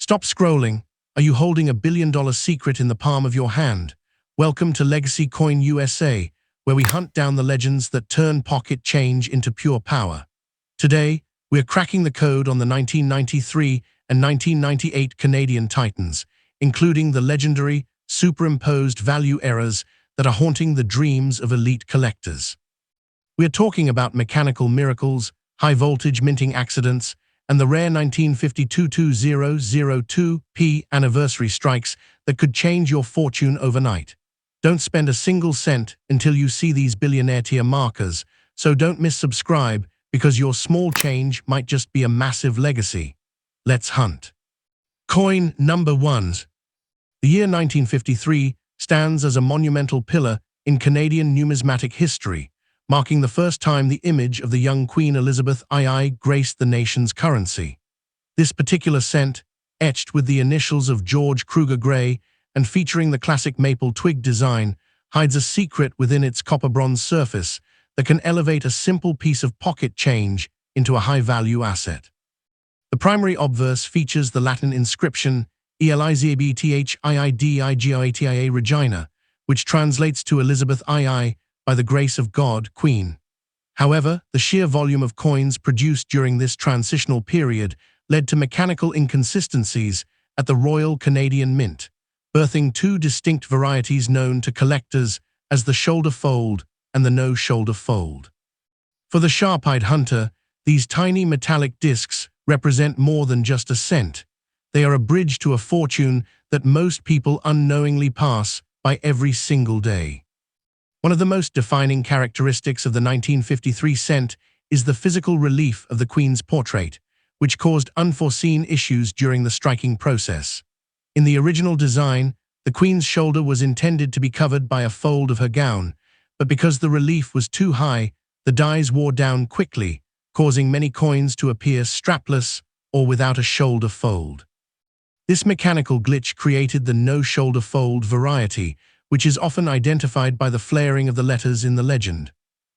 Stop scrolling. Are you holding $1 billion secret in the palm of your hand? Welcome to Legacy Coin USA, where we hunt down the legends that turn pocket change into pure power. Today, we're cracking the code on the 1993 and 1998 Canadian Titans, including the legendary, superimposed value errors that are haunting the dreams of elite collectors. We're talking about mechanical miracles, high-voltage minting accidents, and the rare 1952 2002p anniversary strikes that could change your fortune overnight. Don't spend a single cent until you see these billionaire-tier markers, so don't miss subscribe because your small change might just be a massive legacy. Let's hunt. Coin number 1. The year 1953 stands as a monumental pillar in Canadian numismatic history, marking the first time the image of the young Queen Elizabeth II graced the nation's currency. This particular cent, etched with the initials of George Kruger Gray and featuring the classic maple twig design, hides a secret within its copper-bronze surface that can elevate a simple piece of pocket change into a high-value asset. The primary obverse features the Latin inscription Elizabethiidigia Regina, which translates to Elizabeth II, by the grace of God, Queen. However, the sheer volume of coins produced during this transitional period led to mechanical inconsistencies at the Royal Canadian Mint, birthing two distinct varieties known to collectors as the shoulder fold and the no-shoulder fold. For the sharp-eyed hunter, these tiny metallic discs represent more than just a cent. They are a bridge to a fortune that most people unknowingly pass by every single day. One of the most defining characteristics of the 1953 cent is the physical relief of the Queen's portrait, which caused unforeseen issues during the striking process. In the original design, the Queen's shoulder was intended to be covered by a fold of her gown, but because the relief was too high, the dies wore down quickly, causing many coins to appear strapless or without a shoulder fold. This mechanical glitch created the no-shoulder fold variety, which is often identified by the flaring of the letters in the legend.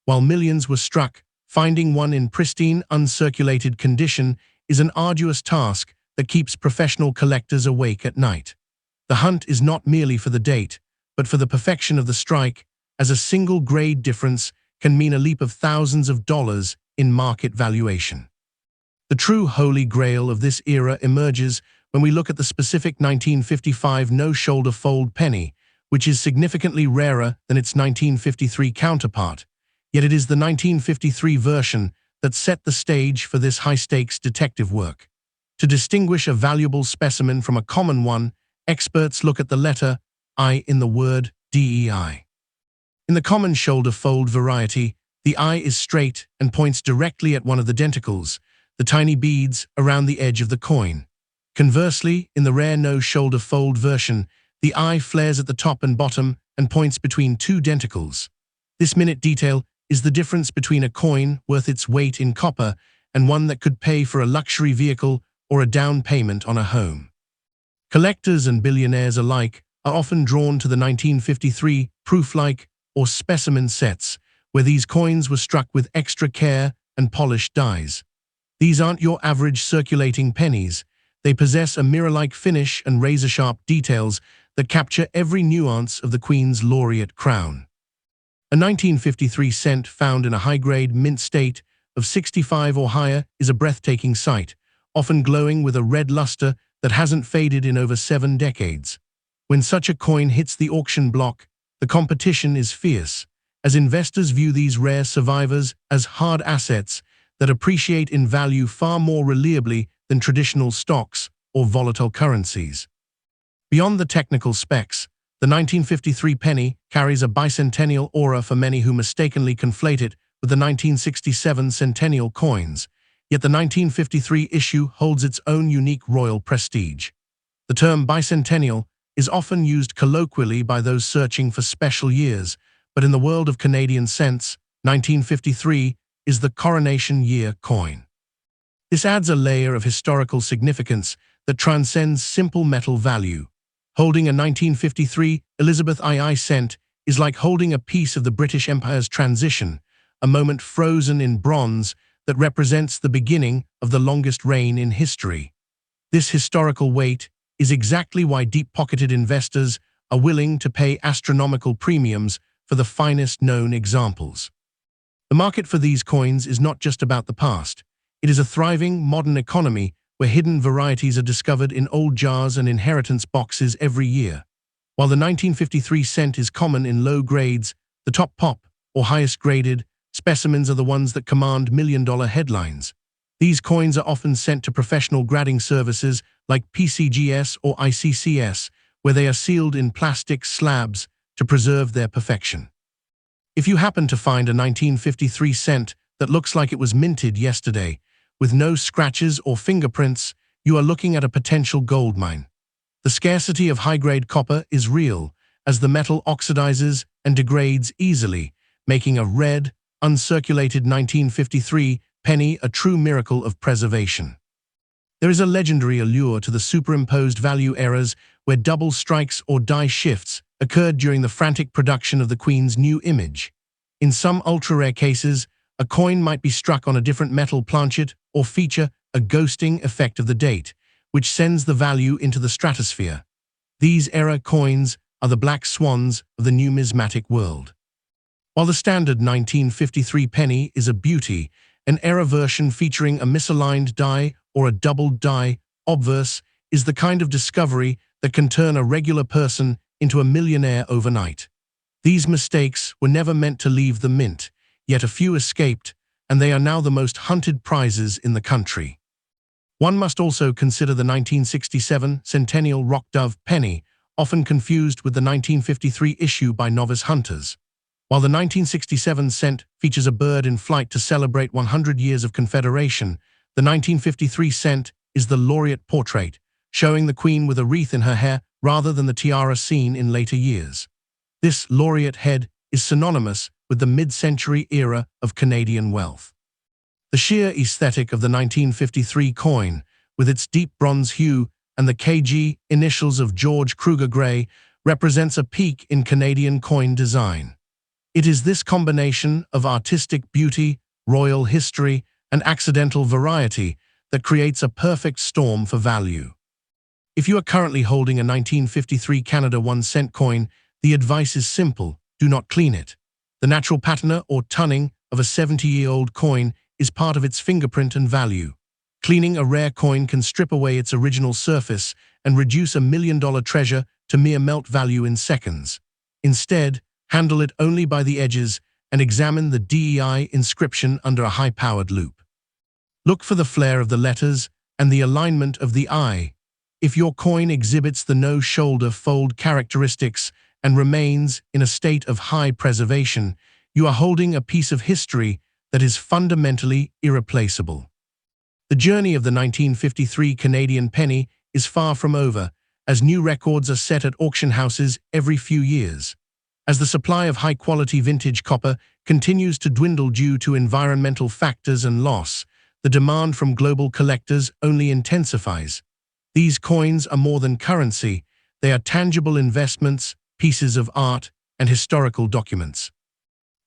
While millions were struck, finding one in pristine, uncirculated condition is an arduous task that keeps professional collectors awake at night. The hunt is not merely for the date, but for the perfection of the strike, as a single grade difference can mean a leap of thousands of dollars in market valuation. The true holy grail of this era emerges when we look at the specific 1955 no-shoulder fold penny, which is significantly rarer than its 1953 counterpart, yet it is the 1953 version that set the stage for this high-stakes detective work. To distinguish a valuable specimen from a common one, experts look at the letter I in the word DEI. In the common shoulder fold variety, the I is straight and points directly at one of the denticles, the tiny beads around the edge of the coin. Conversely, in the rare no-shoulder fold version, the I flares at the top and bottom and points between two denticles. This minute detail is the difference between a coin worth its weight in copper and one that could pay for a luxury vehicle or a down payment on a home. Collectors and billionaires alike are often drawn to the 1953 proof-like or specimen sets, where these coins were struck with extra care and polished dies. These aren't your average circulating pennies. They possess a mirror-like finish and razor-sharp details that capture every nuance of the Queen's laureate crown. A 1953 cent found in a high-grade mint state of 65 or higher is a breathtaking sight, often glowing with a red luster that hasn't faded in over 7 decades. When such a coin hits the auction block, the competition is fierce, as investors view these rare survivors as hard assets that appreciate in value far more reliably than traditional stocks or volatile currencies. Beyond the technical specs, the 1953 penny carries a bicentennial aura for many who mistakenly conflate it with the 1967 centennial coins, yet the 1953 issue holds its own unique royal prestige. The term bicentennial is often used colloquially by those searching for special years, but in the world of Canadian cents, 1953 is the coronation year coin. This adds a layer of historical significance that transcends simple metal value. Holding a 1953 Elizabeth II cent is like holding a piece of the British Empire's transition, a moment frozen in bronze that represents the beginning of the longest reign in history. This historical weight is exactly why deep-pocketed investors are willing to pay astronomical premiums for the finest known examples. The market for these coins is not just about the past. It is a thriving, modern economy where hidden varieties are discovered in old jars and inheritance boxes every year. While the 1953 cent is common in low grades, the top pop, or highest graded, specimens are the ones that command million-dollar headlines. These coins are often sent to professional grading services like PCGS or ICCS, where they are sealed in plastic slabs to preserve their perfection. If you happen to find a 1953 cent that looks like it was minted yesterday, with no scratches or fingerprints, you are looking at a potential gold mine. The scarcity of high-grade copper is real, as the metal oxidizes and degrades easily, making a red, uncirculated 1953 penny a true miracle of preservation. There is a legendary allure to the superimposed value errors where double strikes or die shifts occurred during the frantic production of the Queen's new image. In some ultra-rare cases, a coin might be struck on a different metal planchet or feature a ghosting effect of the date, which sends the value into the stratosphere. These era coins are the black swans of the numismatic world. While the standard 1953 penny is a beauty, an era version featuring a misaligned die or a doubled die obverse is the kind of discovery that can turn a regular person into a millionaire overnight. These mistakes were never meant to leave the mint, yet a few escaped, and they are now the most hunted prizes in the country. One must also consider the 1967 Centennial Rock Dove penny, often confused with the 1953 issue by novice hunters. While the 1967 cent features a bird in flight to celebrate 100 years of Confederation, the 1953 cent is the laureate portrait, showing the Queen with a wreath in her hair rather than the tiara seen in later years. This laureate head is synonymous with the mid-century era of Canadian wealth. The sheer aesthetic of the 1953 coin, with its deep bronze hue and the KG initials of George Kruger Gray, represents a peak in Canadian coin design. It is this combination of artistic beauty, royal history, and accidental variety that creates a perfect storm for value. If you are currently holding a 1953 Canada 1 cent coin, the advice is simple: do not clean it. The natural patina or tunning of a 70-year-old coin is part of its fingerprint and value. Cleaning a rare coin can strip away its original surface and reduce a million-dollar treasure to mere melt value in seconds. Instead, handle it only by the edges and examine the DEI inscription under a high-powered loupe. Look for the flare of the letters and the alignment of the eye. If your coin exhibits the no-shoulder fold characteristics and remains in a state of high preservation, you are holding a piece of history that is fundamentally irreplaceable. The journey of the 1953 Canadian penny is far from over, as new records are set at auction houses every few years. As the supply of high-quality vintage copper continues to dwindle due to environmental factors and loss, the demand from global collectors only intensifies. These coins are more than currency. They are tangible investments, pieces of art, and historical documents.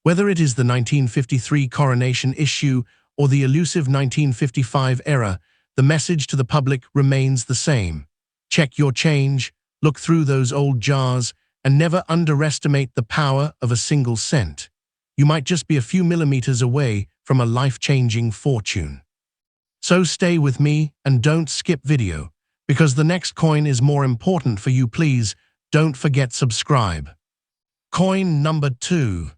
Whether it is the 1953 coronation issue or the elusive 1955 era, the message to the public remains the same. Check your change, look through those old jars, and never underestimate the power of a single cent. You might just be a few millimeters away from a life-changing fortune. So stay with me and don't skip video, because the next coin is more important for you. Please don't forget subscribe. Coin number 2.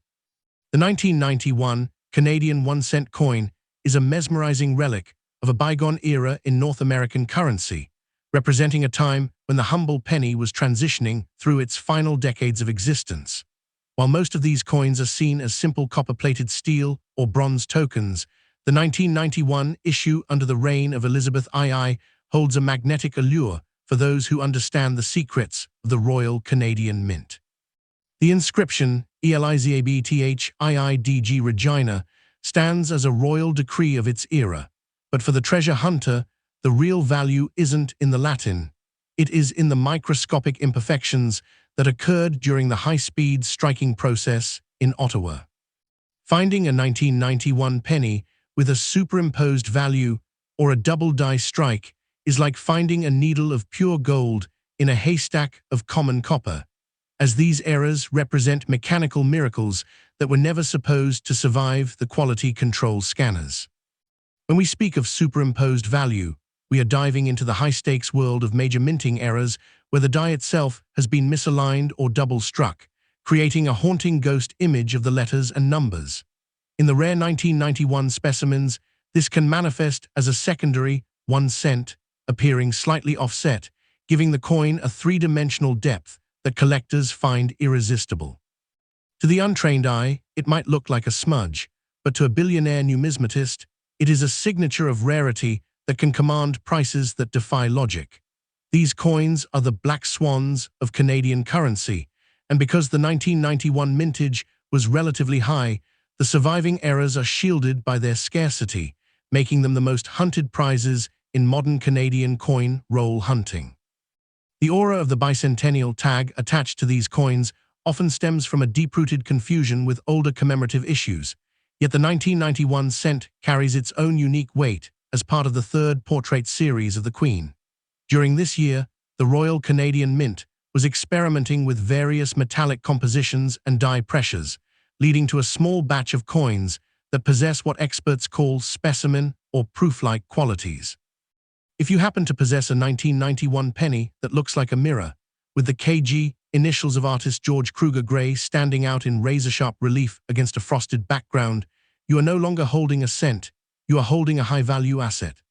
The 1991 Canadian 1 cent coin is a mesmerizing relic of a bygone era in North American currency, representing a time when the humble penny was transitioning through its final decades of existence. While most of these coins are seen as simple copper-plated steel or bronze tokens, the 1991 issue under the reign of Elizabeth II holds a magnetic allure for those who understand the secrets of the Royal Canadian Mint. The inscription, ELIZABTHIIDG Regina, stands as a royal decree of its era, but for the treasure hunter, the real value isn't in the Latin. It is in the microscopic imperfections that occurred during the high-speed striking process in Ottawa. Finding a 1991 penny with a superimposed value or a double die strike is like finding a needle of pure gold in a haystack of common copper, as these errors represent mechanical miracles that were never supposed to survive the quality control scanners. When we speak of superimposed value, we are diving into the high-stakes world of major minting errors where the die itself has been misaligned or double-struck, creating a haunting ghost image of the letters and numbers. In the rare 1991 specimens, this can manifest as a secondary 1 cent, appearing slightly offset, giving the coin a three-dimensional depth that collectors find irresistible. To the untrained eye, it might look like a smudge, but to a billionaire numismatist, it is a signature of rarity that can command prices that defy logic. These coins are the black swans of Canadian currency, and because the 1991 mintage was relatively high, the surviving errors are shielded by their scarcity, making them the most hunted prizes in modern Canadian coin roll hunting. The aura of the bicentennial tag attached to these coins often stems from a deep-rooted confusion with older commemorative issues, yet the 1991 cent carries its own unique weight as part of the third portrait series of the Queen. During this year, the Royal Canadian Mint was experimenting with various metallic compositions and die pressures, leading to a small batch of coins that possess what experts call specimen or proof-like qualities. If you happen to possess a 1991 penny that looks like a mirror, with the KG initials of artist George Kruger Gray standing out in razor-sharp relief against a frosted background, you are no longer holding a cent, you are holding a high-value asset.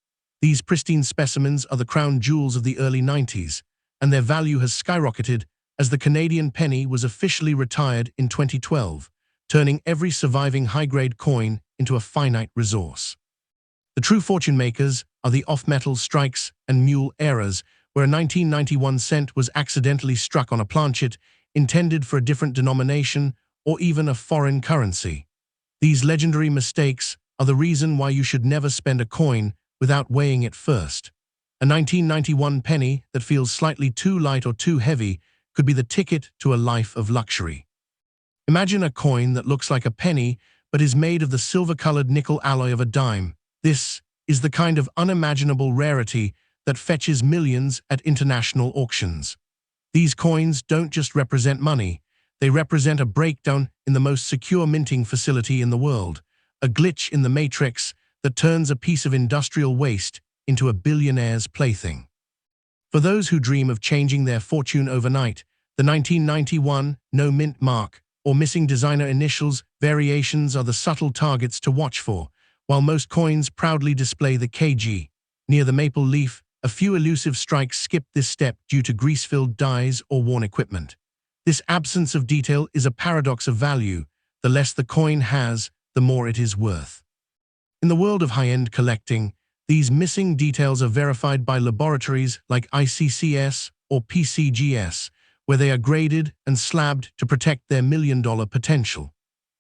These pristine specimens are the crown jewels of the early 90s, and their value has skyrocketed as the Canadian penny was officially retired in 2012, turning every surviving high-grade coin into a finite resource. The true fortune makers are the off-metal strikes and mule errors, where a 1991 cent was accidentally struck on a planchet intended for a different denomination or even a foreign currency. These legendary mistakes are the reason why you should never spend a coin without weighing it first. A 1991 penny that feels slightly too light or too heavy could be the ticket to a life of luxury. Imagine a coin that looks like a penny but is made of the silver-colored nickel alloy of a dime. This is the kind of unimaginable rarity that fetches millions at international auctions. These coins don't just represent money, they represent a breakdown in the most secure minting facility in the world, a glitch in the matrix that turns a piece of industrial waste into a billionaire's plaything. For those who dream of changing their fortune overnight, the 1991 no mint mark or missing designer initials variations are the subtle targets to watch for. While most coins proudly display the KG, near the maple leaf, a few elusive strikes skip this step due to grease-filled dies or worn equipment. This absence of detail is a paradox of value. The less the coin has, the more it is worth. In the world of high-end collecting, these missing details are verified by laboratories like ICCS or PCGS, where they are graded and slabbed to protect their million-dollar potential.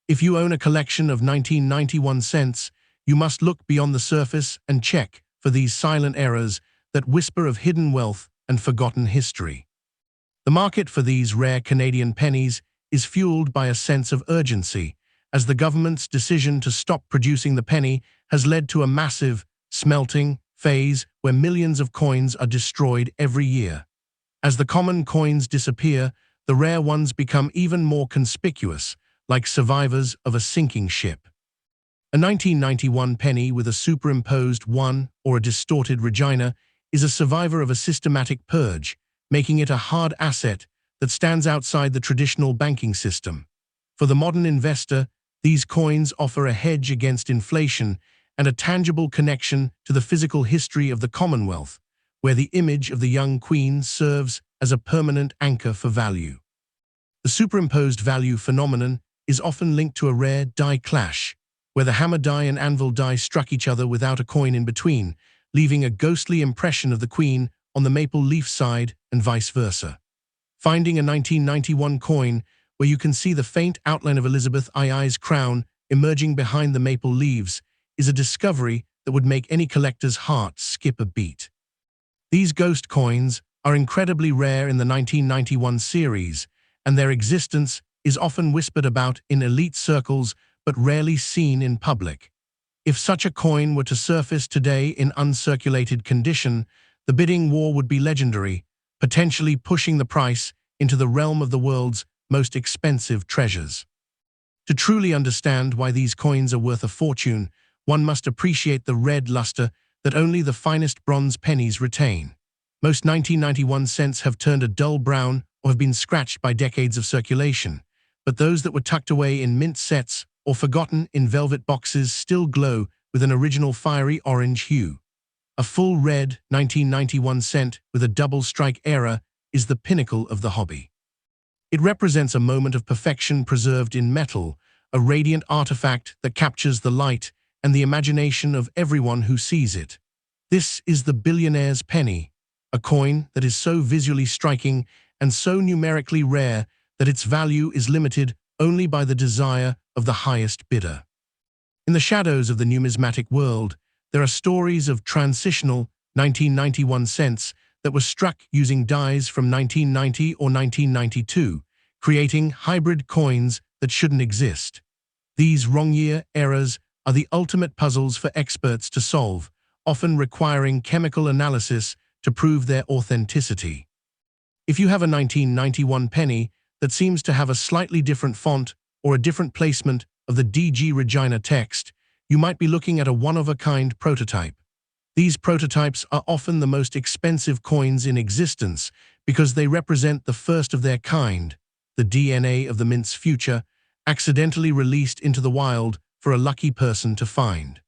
If you own a collection of 1991 cents, you must look beyond the surface and check for these silent errors that whisper of hidden wealth and forgotten history. The market for these rare Canadian pennies is fueled by a sense of urgency, as the government's decision to stop producing the penny has led to a massive smelting phase where millions of coins are destroyed every year. As the common coins disappear, the rare ones become even more conspicuous, like survivors of a sinking ship. A 1991 penny with a superimposed 1 or a distorted Regina is a survivor of a systematic purge, making it a hard asset that stands outside the traditional banking system. For the modern investor, these coins offer a hedge against inflation and a tangible connection to the physical history of the Commonwealth, where the image of the young queen serves as a permanent anchor for value. The superimposed value phenomenon is often linked to a rare die clash, where the hammer die and anvil die struck each other without a coin in between, leaving a ghostly impression of the Queen on the maple leaf side and vice versa. Finding a 1991 coin where you can see the faint outline of Elizabeth II's crown emerging behind the maple leaves is a discovery that would make any collector's heart skip a beat. These ghost coins are incredibly rare in the 1991 series, and their existence is often whispered about in elite circles but rarely seen in public. If such a coin were to surface today in uncirculated condition, The bidding war would be legendary, potentially pushing the price into the realm of the world's most expensive treasures. To truly understand why these coins are worth a fortune, one must appreciate the red luster that only the finest bronze pennies retain. Most 1991 cents have turned a dull brown or have been scratched by decades of circulation, but those that were tucked away in mint sets or forgotten in velvet boxes still glow with an original fiery orange hue. A full red 1991 cent with a double strike era is the pinnacle of the hobby. It represents a moment of perfection preserved in metal, a radiant artifact that captures the light and the imagination of everyone who sees it. This is the billionaire's penny, a coin that is so visually striking and so numerically rare that its value is limited only by the desire of the highest bidder. In the shadows of the numismatic world, there are stories of transitional 1991 cents that were struck using dies from 1990 or 1992, creating hybrid coins that shouldn't exist. These wrong-year errors are the ultimate puzzles for experts to solve, often requiring chemical analysis to prove their authenticity. If you have a 1991 penny that seems to have a slightly different font or a different placement of the DG Regina text, you might be looking at a one-of-a-kind prototype. These prototypes are often the most expensive coins in existence because they represent the first of their kind, the DNA of the mint's future, accidentally released into the wild for a lucky person to find.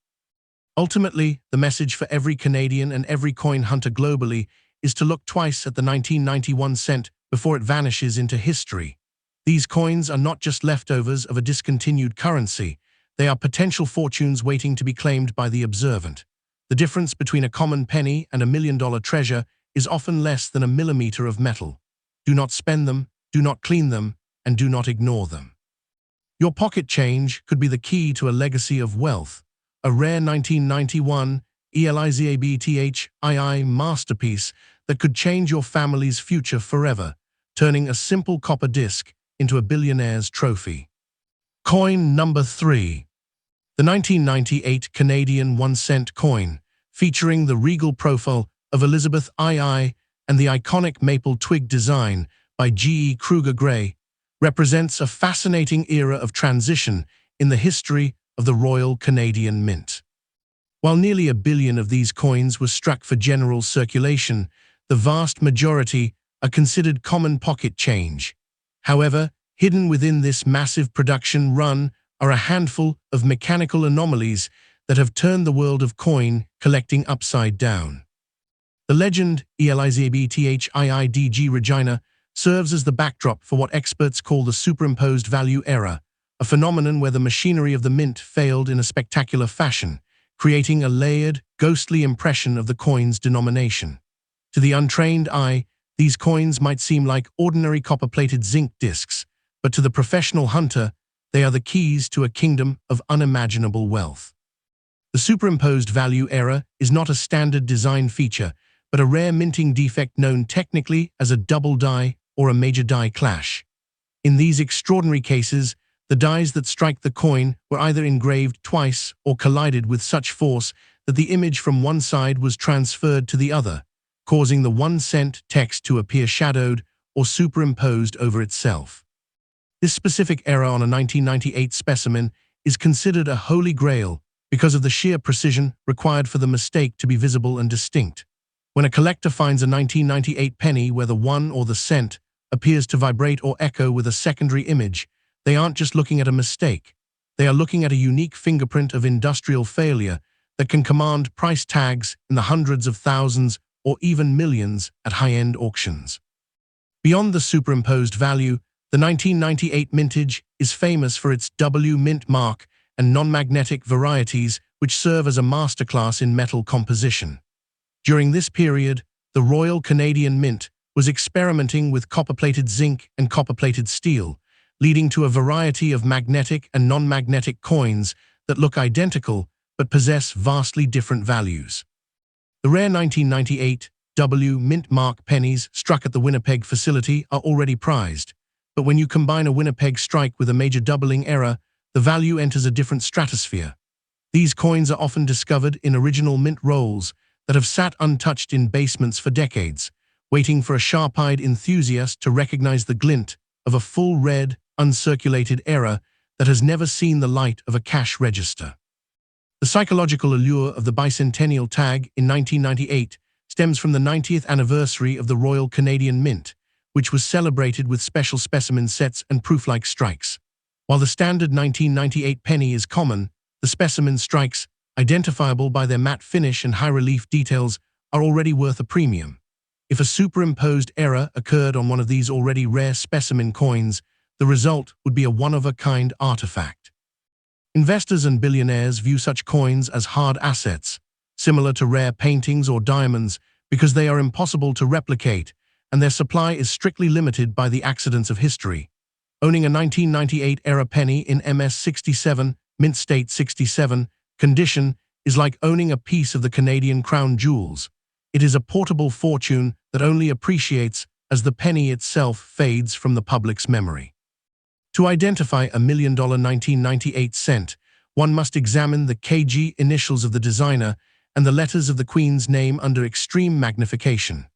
Ultimately, the message for every Canadian and every coin hunter globally is to look twice at the 1991 cent before it vanishes into history. These coins are not just leftovers of a discontinued currency, they are potential fortunes waiting to be claimed by the observant. The difference between a common penny and $1 million treasure is often less than a millimeter of metal. Do not spend them, do not clean them, and do not ignore them. Your pocket change could be the key to a legacy of wealth. A rare 1991 ELIZABTHII masterpiece that could change your family's future forever, turning a simple copper disc into a billionaire's trophy. Coin number 3. The 1998 Canadian 1-cent coin, featuring the regal profile of Elizabeth II and the iconic maple twig design by G.E. Kruger Gray, represents a fascinating era of transition in the history of the Royal Canadian Mint. While nearly $1 billion of these coins were struck for general circulation, the vast majority are considered common pocket change. However, hidden within this massive production run are a handful of mechanical anomalies that have turned the world of coin collecting upside down. The legend ELIZABTHII Regina serves as the backdrop for what experts call the superimposed value era, a phenomenon where the machinery of the mint failed in a spectacular fashion, creating a layered, ghostly impression of the coin's denomination. To the untrained eye, these coins might seem like ordinary copper-plated zinc discs, but to the professional hunter, they are the keys to a kingdom of unimaginable wealth. The superimposed value error is not a standard design feature, but a rare minting defect known technically as a double die or a major die clash. In these extraordinary cases, the dies that strike the coin were either engraved twice or collided with such force that the image from one side was transferred to the other, causing the 1-cent text to appear shadowed or superimposed over itself. This specific error on a 1998 specimen is considered a holy grail because of the sheer precision required for the mistake to be visible and distinct. When a collector finds a 1998 penny where the 1 or the cent appears to vibrate or echo with a secondary image, they aren't just looking at a mistake. They are looking at a unique fingerprint of industrial failure that can command price tags in the hundreds of thousands or even millions at high-end auctions. Beyond the superimposed value, the 1998 mintage is famous for its W mint mark and non-magnetic varieties which serve as a masterclass in metal composition. During this period, the Royal Canadian Mint was experimenting with copper-plated zinc and copper-plated steel, leading to a variety of magnetic and non-magnetic coins that look identical but possess vastly different values. The rare 1998 W mint mark pennies struck at the Winnipeg facility are already prized, but when you combine a Winnipeg strike with a major doubling error, the value enters a different stratosphere. These coins are often discovered in original mint rolls, that have sat untouched in basements for decades, waiting for a sharp-eyed enthusiast to recognize the glint of a full red, uncirculated era that has never seen the light of a cash register. The psychological allure of the bicentennial tag in 1998 stems from the 90th anniversary of the Royal Canadian Mint, which was celebrated with special specimen sets and proof-like strikes. While the standard 1998 penny is common, the specimen strikes, identifiable by their matte finish and high-relief details, are already worth a premium. If a superimposed error occurred on one of these already rare specimen coins, the result would be a one-of-a-kind artifact. Investors and billionaires view such coins as hard assets, similar to rare paintings or diamonds, because they are impossible to replicate, and their supply is strictly limited by the accidents of history. Owning a 1998-era penny in MS67, Mint State 67, condition is like owning a piece of the Canadian crown jewels. It is a portable fortune that only appreciates as the penny itself fades from the public's memory. To identify a $1 million 1998 cent, one must examine the KG initials of the designer and the letters of the Queen's name under extreme magnification.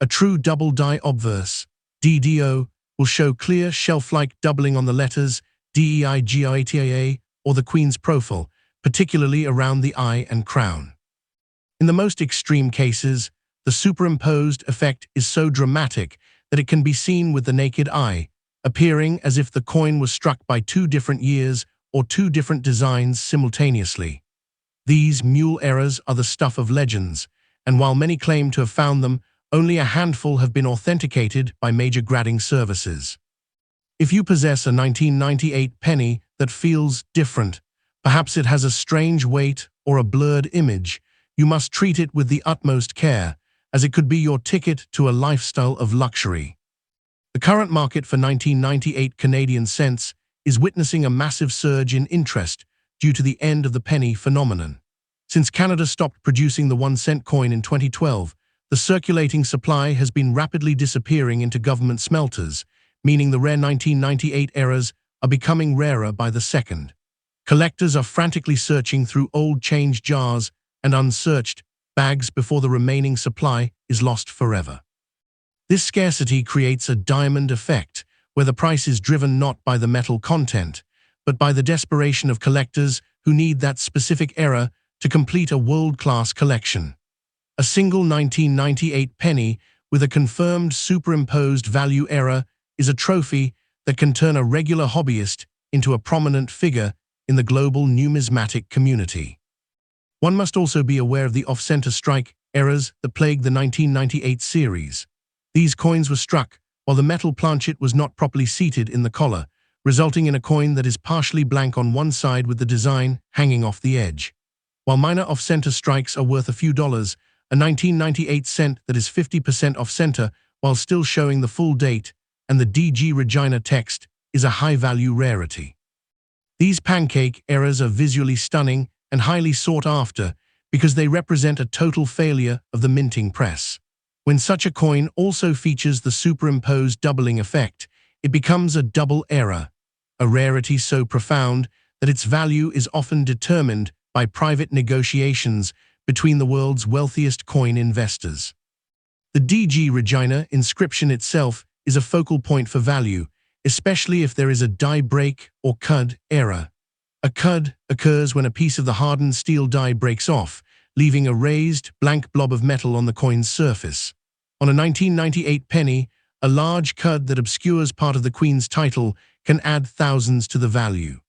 A true double-die obverse, DDO, will show clear shelf-like doubling on the letters DEIGITA or the Queen's profile, particularly around the eye and crown. In the most extreme cases, the superimposed effect is so dramatic that it can be seen with the naked eye, appearing as if the coin was struck by two different years or two different designs simultaneously. These mule errors are the stuff of legends, and while many claim to have found them, only a handful have been authenticated by major grading services. If you possess a 1998 penny that feels different, perhaps it has a strange weight or a blurred image, you must treat it with the utmost care, as it could be your ticket to a lifestyle of luxury. The current market for 1998 Canadian cents is witnessing a massive surge in interest due to the end of the penny phenomenon. Since Canada stopped producing the 1-cent coin in 2012, the circulating supply has been rapidly disappearing into government smelters, meaning the rare 1998 eras are becoming rarer by the second. Collectors are frantically searching through old change jars and unsearched bags before the remaining supply is lost forever. This scarcity creates a diamond effect, where the price is driven not by the metal content, but by the desperation of collectors who need that specific era to complete a world-class collection. A single 1998 penny with a confirmed superimposed value error is a trophy that can turn a regular hobbyist into a prominent figure in the global numismatic community. One must also be aware of the off-center strike errors that plagued the 1998 series. These coins were struck while the metal planchet was not properly seated in the collar, resulting in a coin that is partially blank on one side with the design hanging off the edge. While minor off-center strikes are worth a few dollars, a 1998 cent that is 50% off-center while still showing the full date and the DG Regina text is a high-value rarity. These pancake errors are visually stunning and highly sought after because they represent a total failure of the minting press. When such a coin also features the superimposed doubling effect, it becomes a double error, a rarity so profound that its value is often determined by private negotiations between the world's wealthiest coin investors. The DG Regina inscription itself is a focal point for value, especially if there is a die break or cud error. A cud occurs when a piece of the hardened steel die breaks off, leaving a raised, blank blob of metal on the coin's surface. On a 1998 penny, a large cud that obscures part of the Queen's title can add thousands to the value.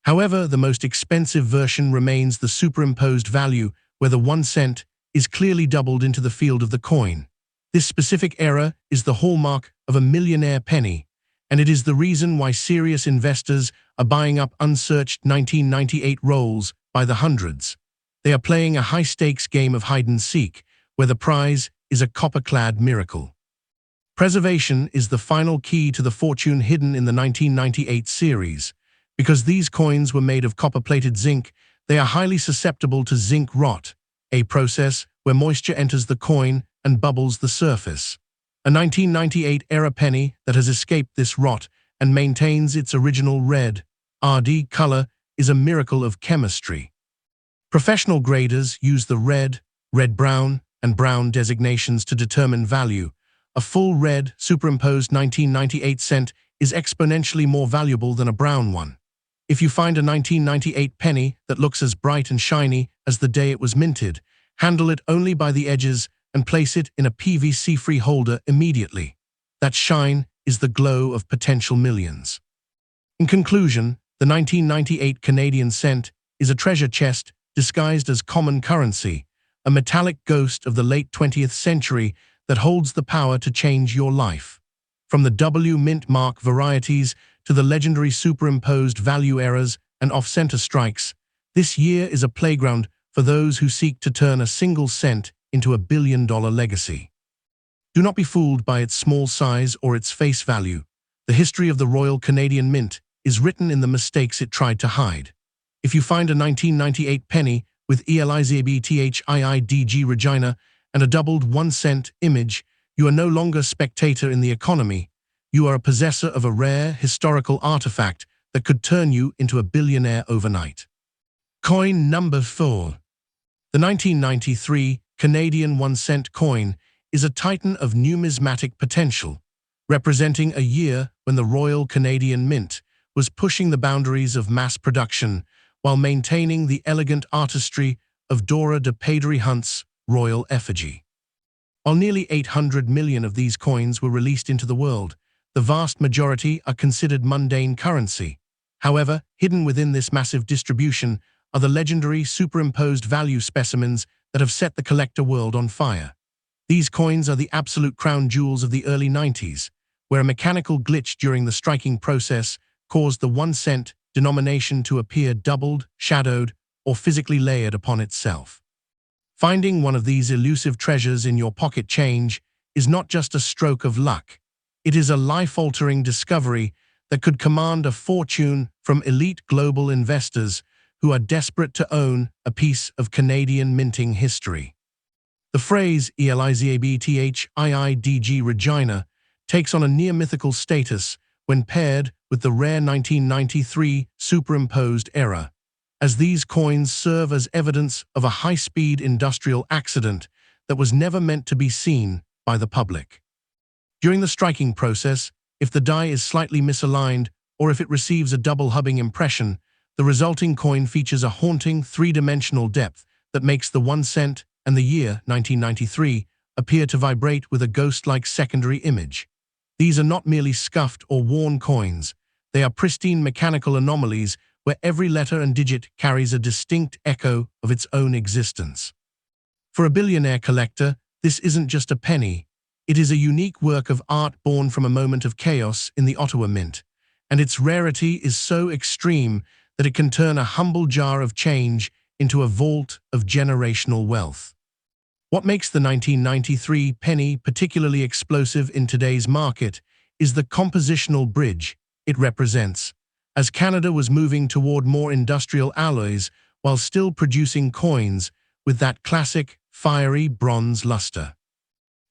However, the most expensive version remains the superimposed value, where the 1 cent is clearly doubled into the field of the coin. This specific error is the hallmark of a millionaire penny, and it is the reason why serious investors are buying up unsearched 1998 rolls by the hundreds. They are playing a high-stakes game of hide-and-seek, where the prize is a copper-clad miracle. Preservation is the final key to the fortune hidden in the 1998 series. Because these coins were made of copper-plated zinc, they are highly susceptible to zinc rot, a process where moisture enters the coin and bubbles the surface. A 1998-era penny that has escaped this rot and maintains its original red, RD color is a miracle of chemistry. Professional graders use the red, red-brown, and brown designations to determine value. A full red, superimposed 1998 cent is exponentially more valuable than a brown one. If you find a 1998 penny that looks as bright and shiny as the day it was minted, handle it only by the edges and place it in a PVC-free holder immediately. That shine is the glow of potential millions. In conclusion, the 1998 Canadian cent is a treasure chest disguised as common currency, a metallic ghost of the late 20th century that holds the power to change your life. From the W mint mark varieties to the legendary superimposed value errors and off-center strikes, this year is a playground for those who seek to turn a single cent into a billion-dollar legacy. Do not be fooled by its small size or its face value. The history of the Royal Canadian Mint is written in the mistakes it tried to hide. If you find a 1998 penny with ELIZABTHIIDG Regina and a doubled 1 cent image, you are no longer a spectator in the economy. You are a possessor of a rare, historical artifact that could turn you into a billionaire overnight. Coin number 4. The 1993 Canadian 1 cent coin is a titan of numismatic potential, representing a year when the Royal Canadian Mint was pushing the boundaries of mass production while maintaining the elegant artistry of Dora de Padery Hunt's royal effigy. While nearly 800 million of these coins were released into the world, the vast majority are considered mundane currency. However, hidden within this massive distribution are the legendary superimposed value specimens that have set the collector world on fire. These coins are the absolute crown jewels of the early 90s, where a mechanical glitch during the striking process caused the 1 cent denomination to appear doubled, shadowed, or physically layered upon itself. Finding one of these elusive treasures in your pocket change is not just a stroke of luck. It is a life-altering discovery that could command a fortune from elite global investors who are desperate to own a piece of Canadian minting history. The phrase ELIZABTHIIDG Regina takes on a near-mythical status when paired with the rare 1993 superimposed era, as these coins serve as evidence of a high-speed industrial accident that was never meant to be seen by the public. During the striking process, if the die is slightly misaligned or if it receives a double hubbing impression, the resulting coin features a haunting three-dimensional depth that makes the 1 cent and the year 1993 appear to vibrate with a ghost-like secondary image. These are not merely scuffed or worn coins. They are pristine mechanical anomalies where every letter and digit carries a distinct echo of its own existence. For a billionaire collector, this isn't just a penny. It is a unique work of art born from a moment of chaos in the Ottawa Mint, and its rarity is so extreme that it can turn a humble jar of change into a vault of generational wealth. What makes the 1993 penny particularly explosive in today's market is the compositional bridge it represents, as Canada was moving toward more industrial alloys while still producing coins with that classic, fiery bronze luster.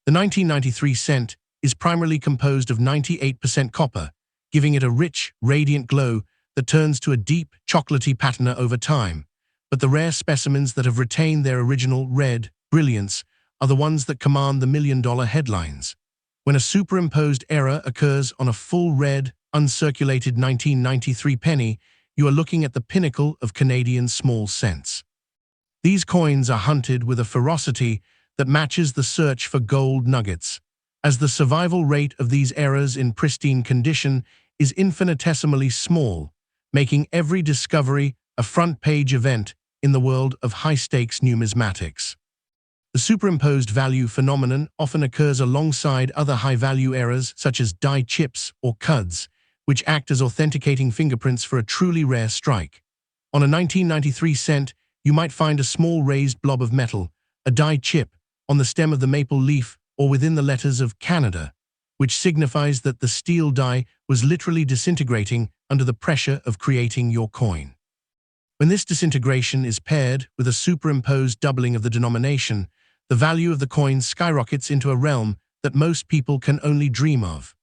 The 1993 cent is primarily composed of 98% copper, giving it a rich, radiant glow that turns to a deep, chocolatey patina over time. But the rare specimens that have retained their original red brilliance are the ones that command the million-dollar headlines. When a superimposed error occurs on a full red, uncirculated 1993 penny, you are looking at the pinnacle of Canadian small cents. These coins are hunted with a ferocity that matches the search for gold nuggets, as the survival rate of these errors in pristine condition is infinitesimally small, making every discovery a front-page event in the world of high-stakes numismatics. The superimposed value phenomenon often occurs alongside other high-value errors such as die chips or cuds, which act as authenticating fingerprints for a truly rare strike. On a 1993 cent, you might find a small raised blob of metal, a die chip, on the stem of the maple leaf or within the letters of Canada, which signifies that the steel die was literally disintegrating under the pressure of creating your coin. When this disintegration is paired with a superimposed doubling of the denomination, the value of the coin skyrockets into a realm that most people can only dream of.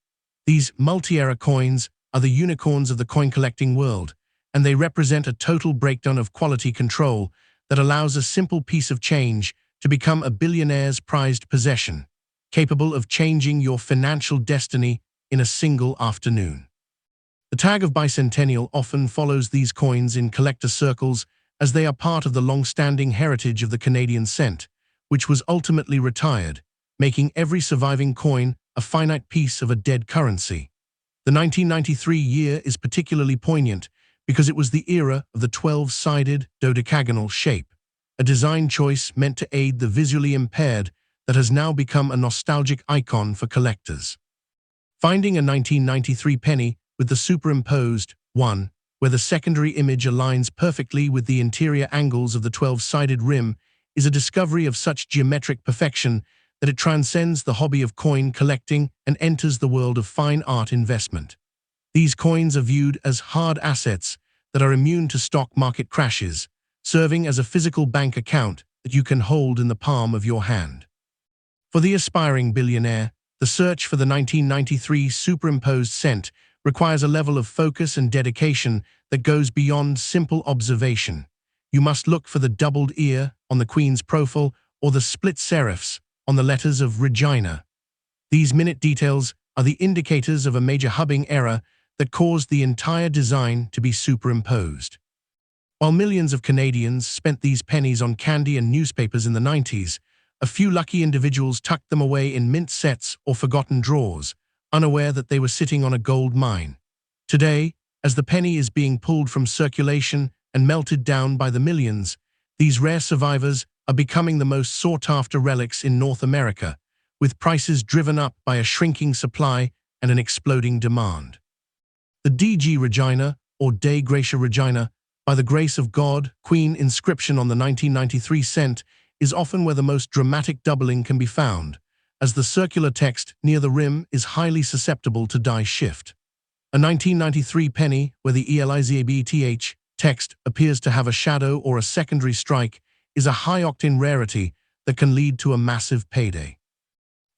These multi-era coins are the unicorns of the coin-collecting world, and they represent a total breakdown of quality control that allows a simple piece of change to become a billionaire's prized possession, capable of changing your financial destiny in a single afternoon. The tag of bicentennial often follows these coins in collector circles as they are part of the long-standing heritage of the Canadian cent, which was ultimately retired, making every surviving coin a finite piece of a dead currency. The 1993 year is particularly poignant because it was the era of the 12-sided dodecagonal shape, a design choice meant to aid the visually impaired that has now become a nostalgic icon for collectors. Finding a 1993 penny with the superimposed 1, where the secondary image aligns perfectly with the interior angles of the 12-sided rim, is a discovery of such geometric perfection that it transcends the hobby of coin collecting and enters the world of fine art investment. These coins are viewed as hard assets that are immune to stock market crashes, serving as a physical bank account that you can hold in the palm of your hand. For the aspiring billionaire, the search for the 1993 superimposed cent requires a level of focus and dedication that goes beyond simple observation. You must look for the doubled ear on the Queen's profile or the split serifs on the letters of Regina. These minute details are the indicators of a major hubbing error that caused the entire design to be superimposed. While millions of Canadians spent these pennies on candy and newspapers in the 90s, a few lucky individuals tucked them away in mint sets or forgotten drawers, unaware that they were sitting on a gold mine. Today, as the penny is being pulled from circulation and melted down by the millions, these rare survivors are becoming the most sought-after relics in North America, with prices driven up by a shrinking supply and an exploding demand. The DG Regina, or Dei Gratia Regina, by the grace of God, Queen inscription on the 1993 cent is often where the most dramatic doubling can be found, as the circular text near the rim is highly susceptible to die shift. A 1993 penny where the ELIZABETH text appears to have a shadow or a secondary strike is a high-octane rarity that can lead to a massive payday.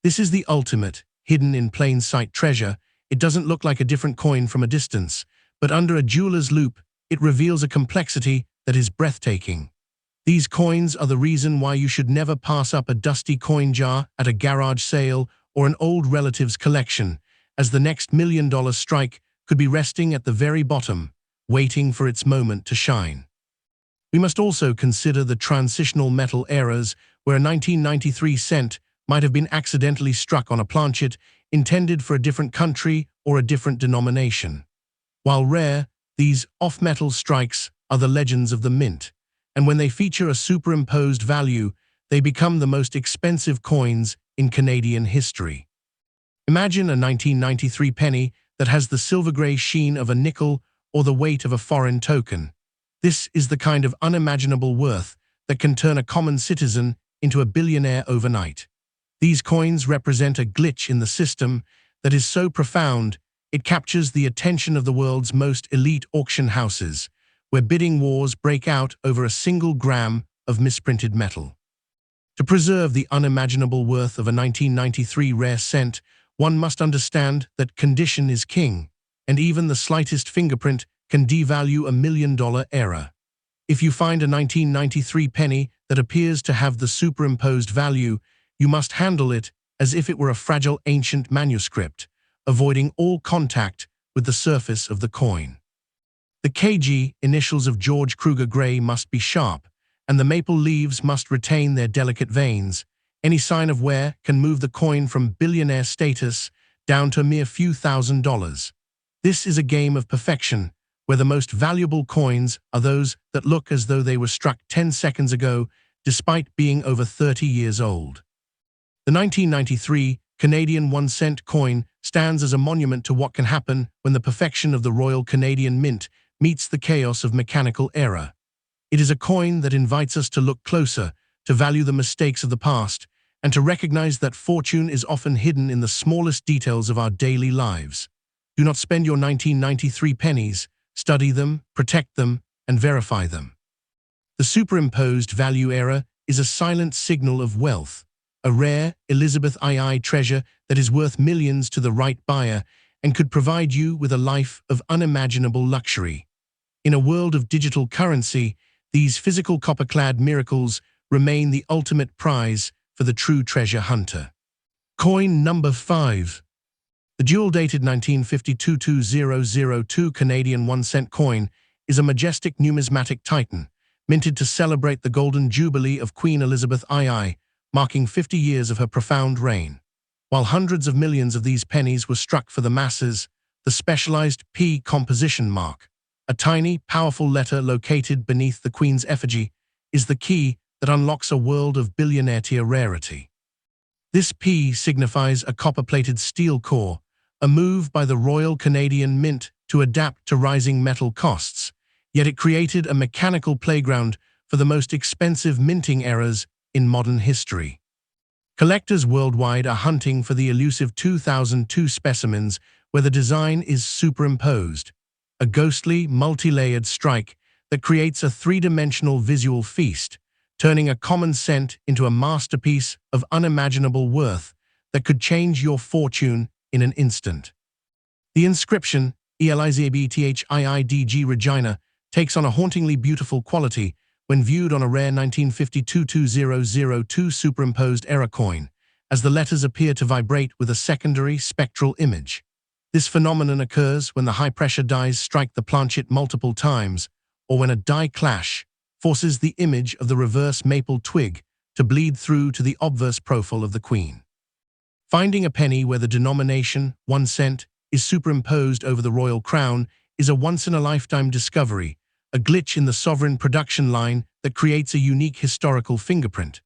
This is the ultimate, hidden in plain sight treasure. It doesn't look like a different coin from a distance, but under a jeweler's loupe, it reveals a complexity that is breathtaking. These coins are the reason why you should never pass up a dusty coin jar at a garage sale or an old relative's collection, as the next $1 million strike could be resting at the very bottom, waiting for its moment to shine. We must also consider the transitional metal eras where a 1993 cent might have been accidentally struck on a planchet intended for a different country or a different denomination. While rare, these off-metal strikes are the legends of the mint, and when they feature a superimposed value, they become the most expensive coins in Canadian history. Imagine a 1993 penny that has the silver-gray sheen of a nickel or the weight of a foreign token. This is the kind of unimaginable worth that can turn a common citizen into a billionaire overnight. These coins represent a glitch in the system that is so profound it captures the attention of the world's most elite auction houses, where bidding wars break out over a single gram of misprinted metal. To preserve the unimaginable worth of a 1993 rare cent, one must understand that condition is king, and even the slightest fingerprint can devalue $1 million era. If you find a 1993 penny that appears to have the superimposed value, you must handle it as if it were a fragile ancient manuscript, avoiding all contact with the surface of the coin. The KG initials of George Kruger Gray must be sharp, and the maple leaves must retain their delicate veins. Any sign of wear can move the coin from billionaire status down to a mere few $1,000s. This is a game of perfection, where the most valuable coins are those that look as though they were struck 10 seconds ago, despite being over 30 years old. The 1993 Canadian 1-cent coin stands as a monument to what can happen when the perfection of the Royal Canadian Mint meets the chaos of mechanical error. It is a coin that invites us to look closer, to value the mistakes of the past, and to recognize that fortune is often hidden in the smallest details of our daily lives. Do not spend your 1993 pennies. Study them, protect them, and verify them. The superimposed value era is a silent signal of wealth, a rare Elizabeth II treasure that is worth millions to the right buyer and could provide you with a life of unimaginable luxury. In a world of digital currency, these physical copper-clad miracles remain the ultimate prize for the true treasure hunter. Coin number 5. The dual-dated 1952-2002 Canadian 1-cent coin is a majestic numismatic titan, minted to celebrate the Golden Jubilee of Queen Elizabeth II, marking 50 years of her profound reign. While hundreds of millions of these pennies were struck for the masses, the specialized P composition mark, a tiny, powerful letter located beneath the Queen's effigy, is the key that unlocks a world of billionaire-tier rarity. This P signifies a copper-plated steel core, a move by the Royal Canadian Mint to adapt to rising metal costs, yet it created a mechanical playground for the most expensive minting errors in modern history. Collectors worldwide are hunting for the elusive 2002 specimens where the design is superimposed, a ghostly, multi-layered strike that creates a three-dimensional visual feast, turning a common cent into a masterpiece of unimaginable worth that could change your fortune in an instant. The inscription, ELIZABTHIIDG Regina, takes on a hauntingly beautiful quality when viewed on a rare 1952-2002 superimposed era coin, as the letters appear to vibrate with a secondary spectral image. This phenomenon occurs when the high-pressure dies strike the planchet multiple times, or when a die clash forces the image of the reverse maple twig to bleed through to the obverse profile of the Queen. Finding a penny where the denomination, 1 cent, is superimposed over the royal crown is a once-in-a-lifetime discovery, a glitch in the sovereign production line that creates a unique historical fingerprint.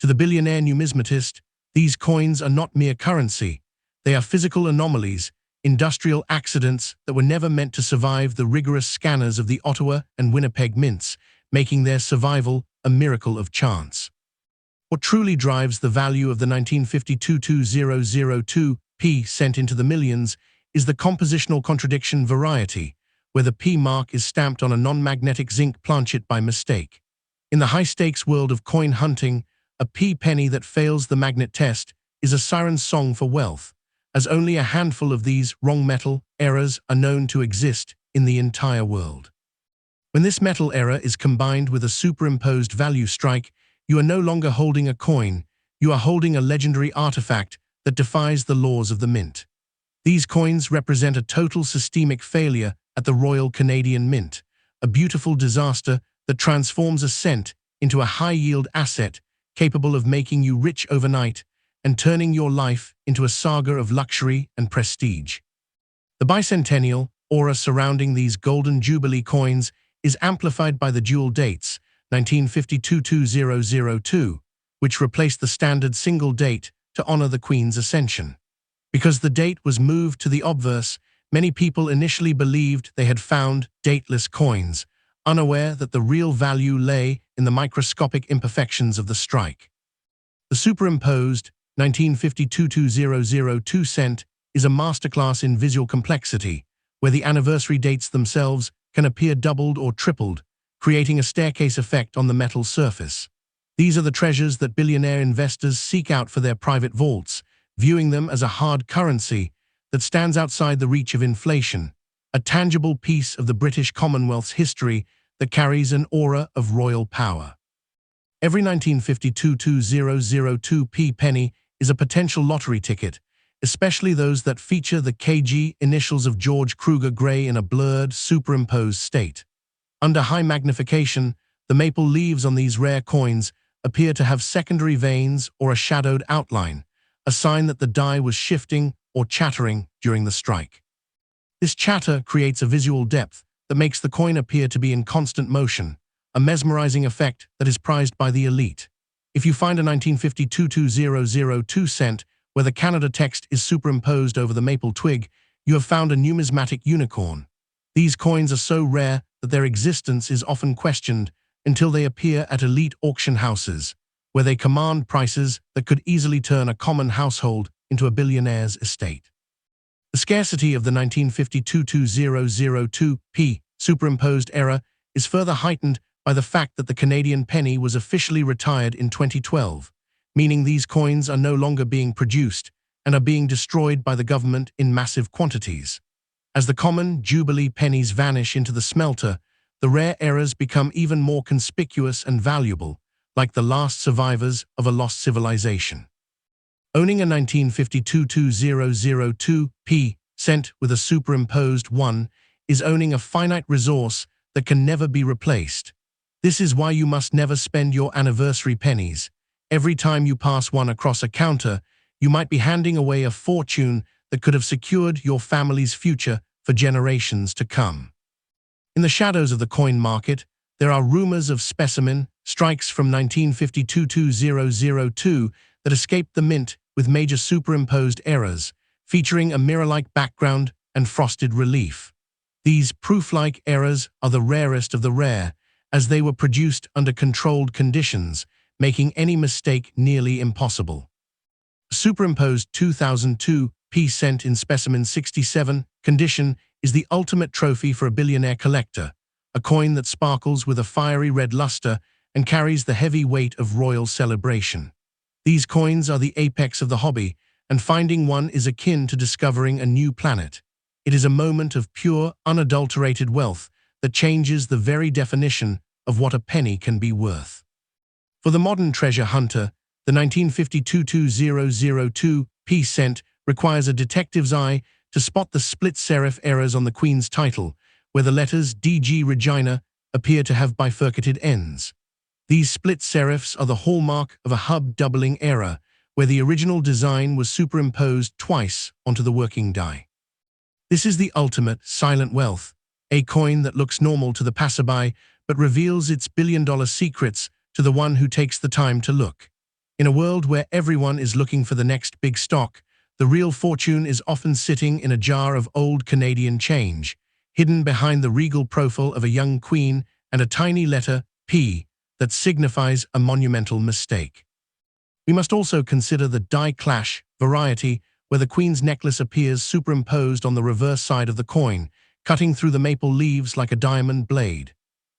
To the billionaire numismatist, these coins are not mere currency. They are physical anomalies, industrial accidents that were never meant to survive the rigorous scanners of the Ottawa and Winnipeg mints, making their survival a miracle of chance. What truly drives the value of the 1952-2002 P sent into the millions is the compositional contradiction variety, where the P mark is stamped on a non-magnetic zinc planchet by mistake. In the high-stakes world of coin hunting, a P penny that fails the magnet test is a siren's song for wealth, as only a handful of these wrong metal errors are known to exist in the entire world. When this metal error is combined with a superimposed value strike, you are no longer holding a coin, you are holding a legendary artifact that defies the laws of the mint. These coins represent a total systemic failure at the Royal Canadian Mint, a beautiful disaster that transforms a cent into a high-yield asset capable of making you rich overnight and turning your life into a saga of luxury and prestige. The bicentennial aura surrounding these Golden Jubilee coins is amplified by the dual dates, 1952-2002, which replaced the standard single date to honor the Queen's ascension. Because the date was moved to the obverse, many people initially believed they had found dateless coins, unaware that the real value lay in the microscopic imperfections of the strike. The superimposed 1952-2002 cent is a masterclass in visual complexity, where the anniversary dates themselves can appear doubled or tripled, creating a staircase effect on the metal surface. These are the treasures that billionaire investors seek out for their private vaults, viewing them as a hard currency that stands outside the reach of inflation, a tangible piece of the British Commonwealth's history that carries an aura of royal power. Every 1952-2002 P penny is a potential lottery ticket, especially those that feature the KG initials of George Kruger Gray in a blurred, superimposed state. Under high magnification, the maple leaves on these rare coins appear to have secondary veins or a shadowed outline, a sign that the die was shifting or chattering during the strike. This chatter creates a visual depth that makes the coin appear to be in constant motion, a mesmerizing effect that is prized by the elite. If you find a 1952-2002 cent where the Canada text is superimposed over the maple twig, you have found a numismatic unicorn. These coins are so rare that their existence is often questioned until they appear at elite auction houses, where they command prices that could easily turn a common household into a billionaire's estate. The scarcity of the 1952-2002 P superimposed era is further heightened by the fact that the Canadian penny was officially retired in 2012, meaning these coins are no longer being produced and are being destroyed by the government in massive quantities. As the common Jubilee pennies vanish into the smelter, the rare errors become even more conspicuous and valuable, like the last survivors of a lost civilization. Owning a 1952 2002 cent with a superimposed 1 is owning a finite resource that can never be replaced. This is why you must never spend your anniversary pennies. Every time you pass one across a counter, you might be handing away a fortune that could have secured your family's future for generations to come. In the shadows of the coin market, there are rumors of specimen strikes from 1952 2002 that escaped the mint with major superimposed errors, featuring a mirror-like background and frosted relief. These proof-like errors are the rarest of the rare, as they were produced under controlled conditions, making any mistake nearly impossible. Superimposed 2002 cent in specimen 67 condition is the ultimate trophy for a billionaire collector, a coin that sparkles with a fiery red luster and carries the heavy weight of royal celebration. These coins are the apex of the hobby, and finding one is akin to discovering a new planet. It is a moment of pure, unadulterated wealth that changes the very definition of what a penny can be worth. For the modern treasure hunter, the 1952 2002 cent requires a detective's eye to spot the split serif errors on the Queen's title, where the letters DG Regina appear to have bifurcated ends. These split serifs are the hallmark of a hub-doubling error, where the original design was superimposed twice onto the working die. This is the ultimate silent wealth, a coin that looks normal to the passerby but reveals its billion-dollar secrets to the one who takes the time to look. In a world where everyone is looking for the next big stock, the real fortune is often sitting in a jar of old Canadian change, hidden behind the regal profile of a young queen and a tiny letter P that signifies a monumental mistake. We must also consider the die clash variety, where the Queen's necklace appears superimposed on the reverse side of the coin, cutting through the maple leaves like a diamond blade.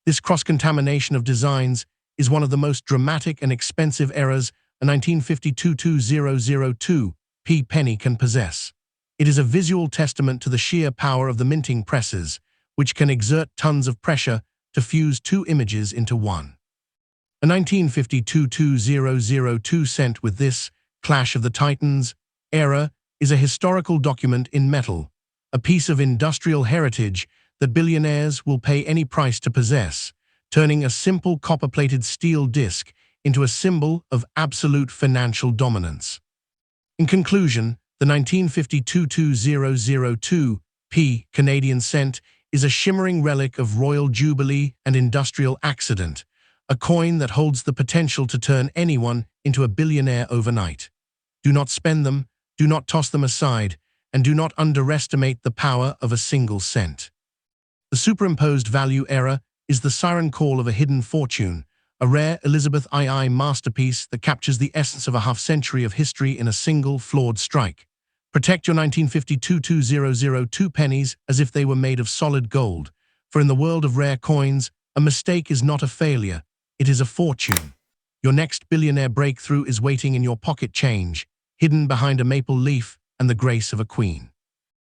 This cross-contamination of designs is one of the most dramatic and expensive errors a 1952 2002 penny can possess. It is a visual testament to the sheer power of the minting presses, which can exert tons of pressure to fuse two images into one. A 1952 2002 cent with this Clash of the Titans era is a historical document in metal, a piece of industrial heritage that billionaires will pay any price to possess, turning a simple copper-plated steel disc into a symbol of absolute financial dominance. In conclusion, the 1952 2002 Canadian cent is a shimmering relic of royal jubilee and industrial accident, a coin that holds the potential to turn anyone into a billionaire overnight. Do not spend them, do not toss them aside, and do not underestimate the power of a single cent. The superimposed value error is the siren call of a hidden fortune, a rare Elizabeth II masterpiece that captures the essence of a half-century of history in a single, flawed strike. Protect your 1952 2002 pennies as if they were made of solid gold, for in the world of rare coins, a mistake is not a failure, it is a fortune. Your next billionaire breakthrough is waiting in your pocket change, hidden behind a maple leaf and the grace of a queen.